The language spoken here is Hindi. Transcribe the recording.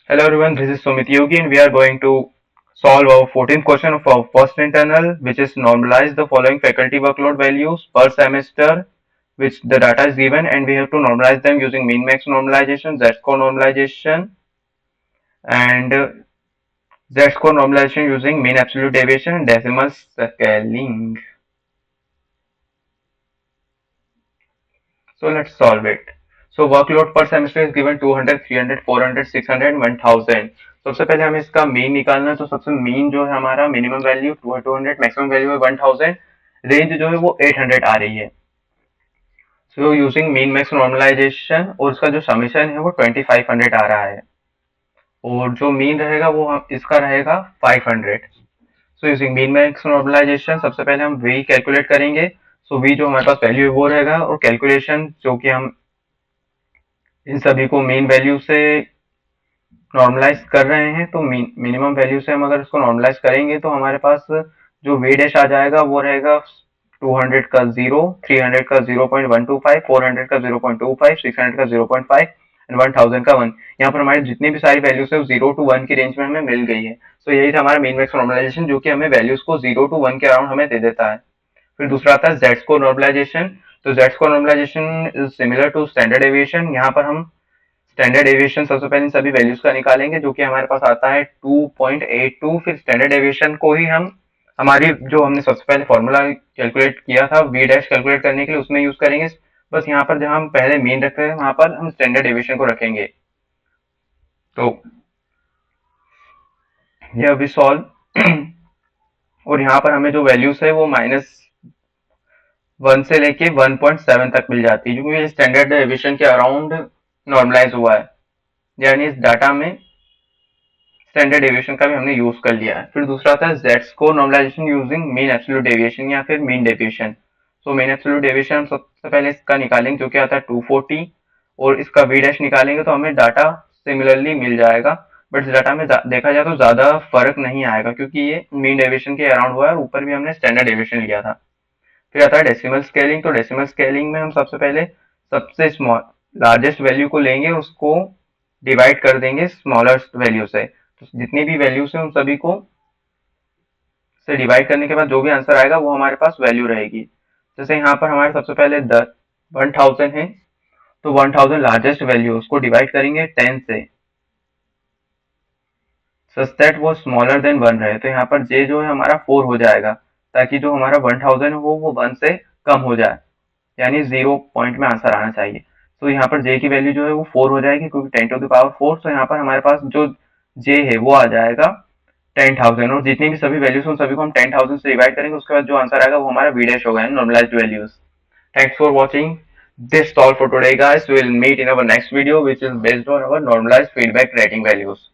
Hello everyone, this is Sumit Yogi and we are going to solve our 14th question of our first internal, which is normalize the following faculty workload values per semester, which the data is given, and we have to normalize them using min max normalization, z-score normalization, and z-score normalization using mean absolute deviation and decimal scaling. So let's solve it. So workload per semester is given 200, 300, 400, 600, 1000. सबसे पहले हमें इसका मीन निकालना है, तो सबसे मीन जो है हमारा मिनिमम वैल्यू 200, मैक्सिमम वैल्यू है 1000, रेंज जो है वो 800 आ रही है. So using min max normalization और इसका जो समीशन है वो 2500 आ रहा है और जो मीन रहेगा वो इसका रहेगा 500. So using min max normalization सबसे पहले हम वी कैलकुलेट करेंगे. सो वी जो हमारे पास वैल्यू है वो रहेगा और कैलकुलेशन जो कि हम इन सभी को मीन वैल्यू से नॉर्मलाइज कर रहे हैं, तो मिनिमम वैल्यू से हम अगर इसको नॉर्मलाइज करेंगे तो हमारे पास जो वी डैश आ जाएगा वो रहेगा 200 का 0, 300 का 0.125, 400 का 0.25, 600 का 0.5 एंड 1000 का 1. यहाँ पर हमारी जितनी भी सारी वैल्यूज है वो 0 to 1 की रेंज में हमें मिल गई है. तो यही था हमारा मीन मैक्स नॉर्मलाइजेशन, जो कि हमें वैल्यूज को 0 to 1 के अराउंड हमें दे देता है. फिर दूसरा आता है जेड स्कोर नॉर्मलाइजेशन. तो Z score normalization is similar to standard deviation. यहाँ पर हम स्टैंडर्ड एविएशन सबसे पहले इन सभी वैल्यूज का निकालेंगे, जो कि हमारे पास आता है 2.82. फिर स्टैंडर्ड एविएशन को ही हम हमारी जो हमने सबसे पहले फॉर्मूला कैलकुलेट किया था वी डैश कैलकुलेट करने के लिए उसमें यूज करेंगे. बस यहाँ पर जहां हम पहले मीन रख रहे हैं वहां पर हम स्टैंडर्ड एविएशन को रखेंगे. तो ये अभी सॉल्व और यहाँ पर हमें जो वैल्यूज है वो -1 से लेके 1.7 तक मिल जाती है, क्योंकि स्टैंडर्ड एविएशन के अराउंड नॉर्मलाइज हुआ है, यानी इस डाटा में स्टैंडर्ड डेविएशन का भी हमने यूज कर लिया है. फिर दूसरा था Z score normalization using mean absolute deviation या फिर mean deviation. So mean absolute deviation हम सबसे पहले इसका निकालेंगे, जो कि आता है 240, और इसका वी डैश निकालेंगे तो हमें डाटा सिमिलरली मिल जाएगा. बट इस डाटा में देखा जाए तो ज्यादा फर्क नहीं आएगा, क्योंकि ये मीन डेविएशन के अराउंड हुआ है और ऊपर भी हमने स्टैंडर्ड डेविएशन लिया था. फिर आता है डेसिमल स्केलिंग. तो डेसिमल स्केलिंग में हम सबसे पहले सबसे स्मॉल लार्जेस्ट वैल्यू को लेंगे, उसको डिवाइड कर देंगे स्मॉलेस्ट वैल्यू से. तो जितनी भी वैल्यूज है उन सभी को से डिवाइड करने के बाद जो भी आंसर आएगा वो हमारे पास वैल्यू रहेगी. जैसे यहाँ पर हमारे सबसे पहले 1000 है, तो 1000 लार्जेस्ट वैल्यू उसको डिवाइड करेंगे 10 से, सच दैट वो स्मॉलर देन 1 रहे. तो यहाँ पर जे जो है हमारा 4 हो जाएगा, ताकि जो हमारा 1000 हो वो 1 से कम हो जाए, यानी 0 पॉइंट में आंसर आना चाहिए. तो यहाँ पर जे की वैल्यू जो है वो 4 हो जाएगी, क्योंकि 10⁴. तो यहाँ पर हमारे पास जो जे है वो आ जाएगा 10,000, और जितनी भी सभी वैल्यूज उन सभी को हम 10,000 से डिवाइड करेंगे, उसके बाद जो आंसर आएगा वो हमारा वी डैश होगा, normalized values. Thanks for watching this all for today, guys. We'll meet in our next video, which is based on our normalized feedback rating values.